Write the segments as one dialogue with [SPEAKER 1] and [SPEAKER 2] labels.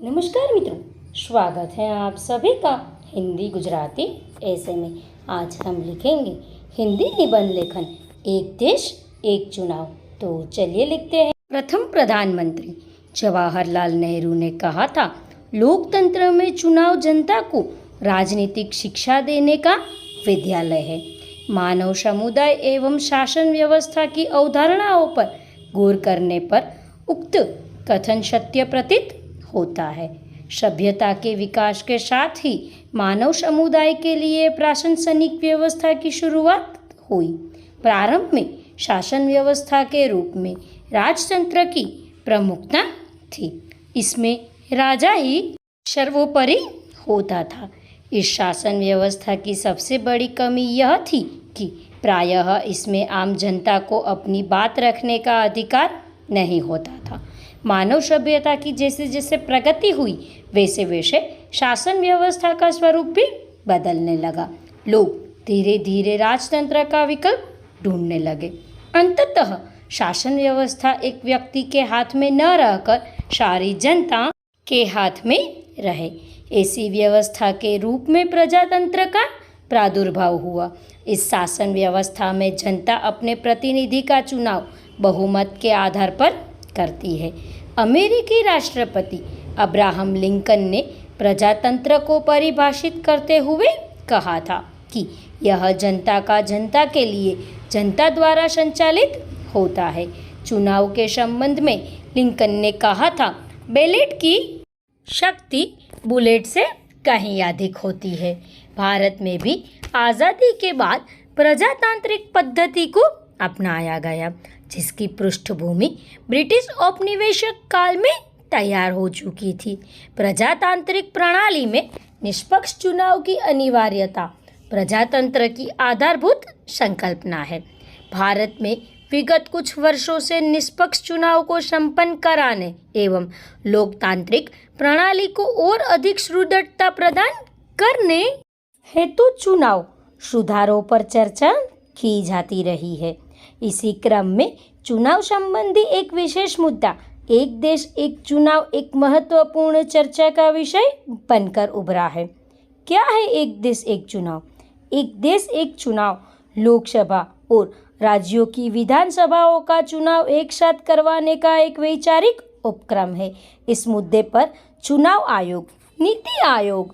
[SPEAKER 1] नमस्कार मित्रों, स्वागत है आप सभी का हिंदी गुजराती ऐसे में। आज हम लिखेंगे हिंदी निबंध लेखन एक देश एक चुनाव। तो चलिए लिखते हैं। प्रथम प्रधानमंत्री जवाहरलाल नेहरू ने कहा था, लोकतंत्र में चुनाव जनता को राजनीतिक शिक्षा देने का विद्यालय है। मानव समुदाय एवं शासन व्यवस्था की अवधारणाओं पर गौर करने पर उक्त कथन सत्य प्रतीत होता है। सभ्यता के विकास के साथ ही मानव समुदाय के लिए प्रशासनिक व्यवस्था की शुरुआत हुई। प्रारंभ में शासन व्यवस्था के रूप में राजतंत्र की प्रमुखता थी। इसमें राजा ही सर्वोपरि होता था। इस शासन व्यवस्था की सबसे बड़ी कमी यह थी कि प्रायः इसमें आम जनता को अपनी बात रखने का अधिकार नहीं होता था। मानव सभ्यता की जैसे जैसे प्रगति हुई वैसे वैसे शासन व्यवस्था का स्वरूप भी बदलने लगा। लोग धीरे धीरे राजतंत्र का विकल्प ढूंढने लगे। अंततः शासन व्यवस्था एक व्यक्ति के हाथ में न रहकर सारी जनता के हाथ में रहे, ऐसी व्यवस्था के रूप में प्रजातंत्र का प्रादुर्भाव हुआ। इस शासन व्यवस्था में जनता अपने प्रतिनिधि का चुनाव बहुमत के आधार पर करती है। अमेरिकी राष्ट्रपति अब्राहम लिंकन ने प्रजातंत्र को परिभाषित करते हुए कहा था कि यह जनता का जनता के लिए जनता द्वारा संचालित होता है। चुनाव के संबंध में लिंकन ने कहा था, बैलेट की शक्ति बुलेट से कहीं अधिक होती है। भारत में भी आज़ादी के बाद प्रजातांत्रिक पद्धति को अपनाया गया, जिसकी पृष्ठभूमि ब्रिटिश औपनिवेशिक काल में तैयार हो चुकी थी। प्रजातांत्रिक प्रणाली में निष्पक्ष चुनाव की अनिवार्यता प्रजातंत्र की आधारभूत संकल्पना है। भारत में विगत कुछ वर्षों से निष्पक्ष चुनाव को संपन्न कराने एवं लोकतांत्रिक प्रणाली को और अधिक सुदृढ़ता प्रदान करने हेतु चुनाव सुधारों पर चर्चा की जाती रही है। इसी क्रम में चुनाव संबंधी एक विशेष मुद्दा एक देश एक चुनाव एक महत्वपूर्ण चर्चा का विषय बनकर उभरा है। क्या है एक देश एक चुनाव? एक देश एक चुनाव लोकसभा और राज्यों की विधानसभाओं का चुनाव एक साथ करवाने का एक वैचारिक उपक्रम है। इस मुद्दे पर चुनाव आयोग, नीति आयोग,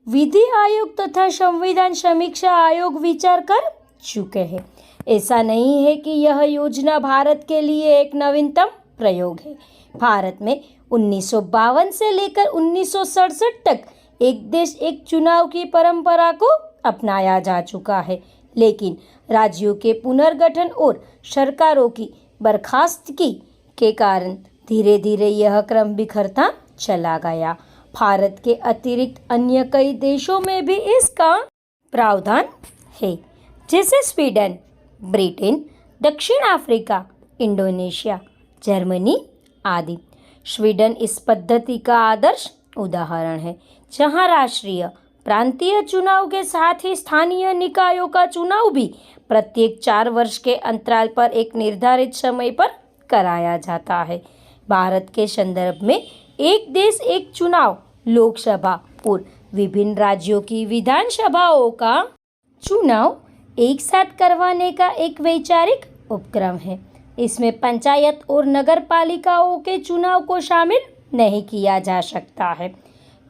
[SPEAKER 1] विधि आयोग तथा संविधान समीक्षा आयोग विचार कर चुके हैं। ऐसा नहीं है कि यह योजना भारत के लिए एक नवीनतम प्रयोग है। भारत में 1952 से लेकर 1967 तक एक देश एक चुनाव की परंपरा को अपनाया जा चुका है, लेकिन राज्यों के पुनर्गठन और सरकारों की बर्खास्तगी के कारण धीरे धीरे यह क्रम बिखरता चला गया। भारत के अतिरिक्त अन्य कई देशों में भी इसका प्रावधान है, जैसे स्वीडन, ब्रिटेन, दक्षिण अफ्रीका, इंडोनेशिया, जर्मनी आदि। स्वीडन इस पद्धति का आदर्श उदाहरण है, जहां राष्ट्रीय प्रांतीय चुनाव के साथ ही स्थानीय निकायों का चुनाव भी प्रत्येक 4 वर्ष के अंतराल पर एक निर्धारित समय पर कराया जाता है। भारत के संदर्भ में एक देश एक चुनाव लोकसभा और विभिन्न राज्यों की विधानसभाओं का चुनाव एक साथ करवाने का एक वैचारिक उपक्रम है। इसमें पंचायत और नगर पालिकाओं के चुनाव को शामिल नहीं किया जा सकता है।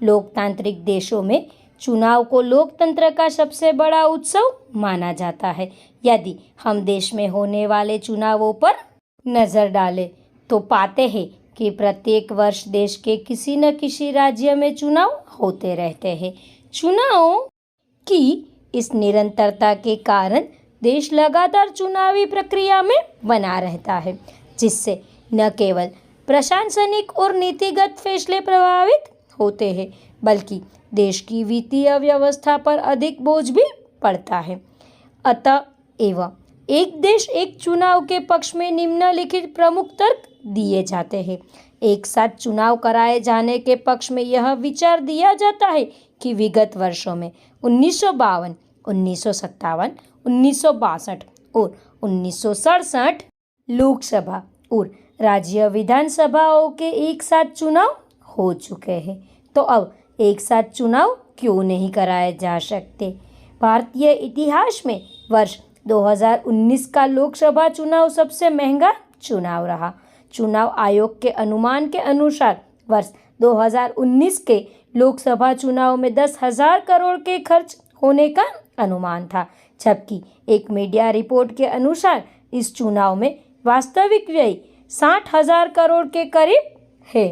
[SPEAKER 1] लोकतांत्रिक देशों में चुनाव को लोकतंत्र का सबसे बड़ा उत्सव माना जाता है। यदि हम देश में होने वाले चुनावों पर नज़र डालें तो पाते हैं कि प्रत्येक वर्ष देश के किसी न किसी राज्य में चुनाव होते रहते हैं। चुनावों की इस निरंतरता के कारण देश लगातार चुनावी प्रक्रिया में बना रहता है, जिससे न केवल प्रशासनिक और नीतिगत फैसले प्रभावित होते हैं, बल्कि देश की वित्तीय व्यवस्था पर अधिक बोझ भी पड़ता है। अतः एवं एक देश एक चुनाव के पक्ष में निम्नलिखित प्रमुख तर्क दिए जाते हैं। एक साथ चुनाव कराए जाने के पक्ष में यह विचार दिया जाता है कि विगत वर्षों में 1952, 1957, 1962 और 1967 लोकसभा और राज्य विधानसभाओं के एक साथ चुनाव हो चुके हैं, तो अब एक साथ चुनाव क्यों नहीं कराए जा सकते। भारतीय इतिहास में वर्ष 2019 का लोकसभा चुनाव सबसे महंगा चुनाव रहा। चुनाव आयोग के अनुमान के अनुसार वर्ष 2019 के लोकसभा चुनाव में 10,000 करोड़ के खर्च होने का अनुमान था, जबकि एक मीडिया रिपोर्ट के अनुसार इस चुनाव में वास्तविक व्यय 60,000 करोड़ के करीब है।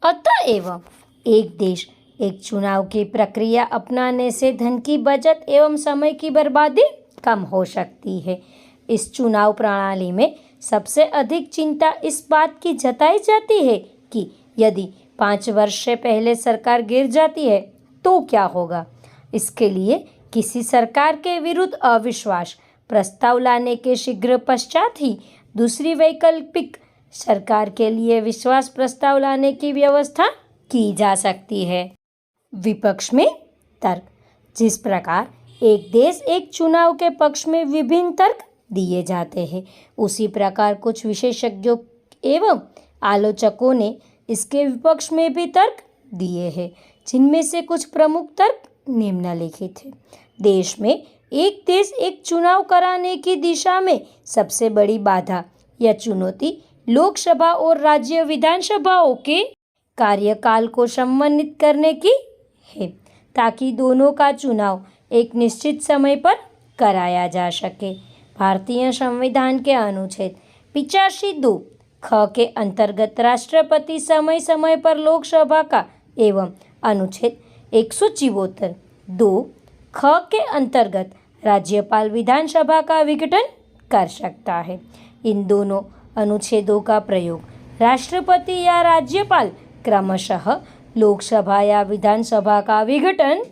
[SPEAKER 1] अतएव एक देश एक चुनाव की प्रक्रिया अपनाने से धन की बचत एवं समय की बर्बादी कम हो सकती है। इस चुनाव प्रणाली में सबसे अधिक चिंता इस बात की जताई जाती है कि यदि 5 वर्ष से पहले सरकार गिर जाती है तो क्या होगा। इसके लिए किसी सरकार के विरुद्ध अविश्वास प्रस्ताव लाने के शीघ्र पश्चात ही दूसरी वैकल्पिक सरकार के लिए विश्वास प्रस्ताव लाने की व्यवस्था की जा सकती है। विपक्ष में तर्क। जिस प्रकार एक देश एक चुनाव के पक्ष में विभिन्न तर्क दिए जाते हैं, उसी प्रकार कुछ विशेषज्ञों एवं आलोचकों ने इसके विपक्ष में भी तर्क दिए हैं, जिनमें से कुछ प्रमुख तर्क निम्नलिखित हैं। देश में एक देश एक चुनाव कराने की दिशा में सबसे बड़ी बाधा या चुनौती लोकसभा और राज्य विधानसभाओं के कार्यकाल को समन्वित करने की है, ताकि दोनों का चुनाव एक निश्चित समय पर कराया जा सके। भारतीय संविधान के अनुच्छेद 85(2) ख के अंतर्गत राष्ट्रपति समय समय पर लोकसभा का एवं अनुच्छेद 174(2) ख के अंतर्गत राज्यपाल विधानसभा का विघटन कर सकता है। इन दोनों अनुच्छेदों का प्रयोग राष्ट्रपति या राज्यपाल क्रमशः लोकसभा या विधानसभा का विघटन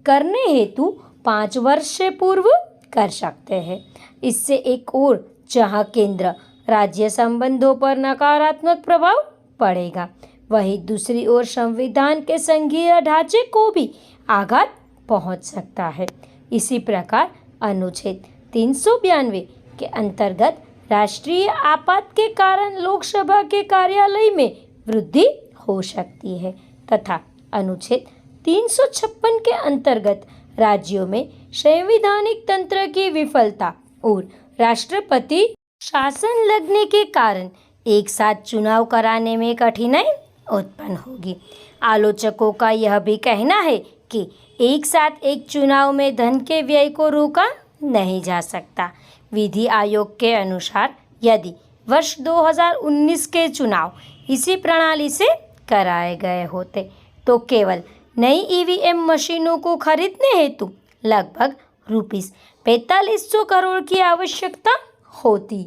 [SPEAKER 1] करने हेतु 5 वर्ष से पूर्व कर सकते हैं। इससे एक ओर जहां केंद्र राज्य संबंधों पर नकारात्मक प्रभाव पड़ेगा, वहीं दूसरी ओर संविधान के संघीय ढांचे को भी आघात पहुंच सकता है। इसी प्रकार अनुच्छेद 392 के अंतर्गत राष्ट्रीय आपात के कारण लोकसभा के कार्यालय में वृद्धि हो सकती है तथा अनुच्छेद 356 के अंतर्गत राज्यों में संवैधानिक तंत्र की विफलता और राष्ट्रपति शासन लगने के कारण एक साथ चुनाव कराने में कठिनाई उत्पन्न होगी। आलोचकों का यह भी कहना है कि एक साथ एक चुनाव में धन के व्यय को रोका नहीं जा सकता। विधि आयोग के अनुसार यदि वर्ष 2019 के चुनाव इसी प्रणाली से कराए गए होते तो केवल नई ईवीएम मशीनों को खरीदने हेतु लगभग ₹4500 करोड़ की आवश्यकता होती।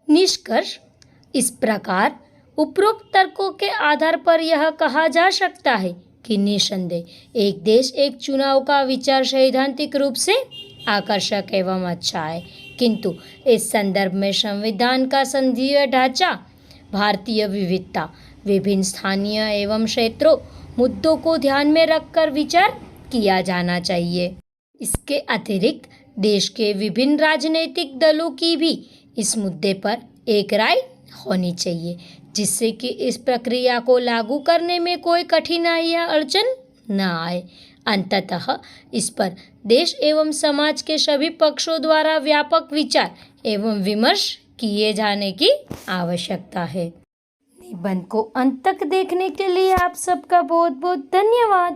[SPEAKER 1] निष्कर्ष। इस प्रकार उपरोक्त तर्कों के आधार पर यह कहा जा सकता है कि निस्संदेह एक देश एक चुनाव का विचार सैद्धांतिक रूप से आकर्षक एवं अच्छा है, किंतु इस संदर्भ में संविधान का संघीय ढांचा, भारतीय विविधता, विभिन्न स्थानीय एवं क्षेत्रों मुद्दों को ध्यान में रखकर विचार किया जाना चाहिए। इसके अतिरिक्त देश के विभिन्न राजनीतिक दलों की भी इस मुद्दे पर एक राय होनी चाहिए, जिससे कि इस प्रक्रिया को लागू करने में कोई कठिनाई या अड़चन न आए। अंततः इस पर देश एवं समाज के सभी पक्षों द्वारा व्यापक विचार एवं विमर्श किए जाने की आवश्यकता है। निबंध को अंत तक देखने के लिए आप सबका बहुत बहुत धन्यवाद।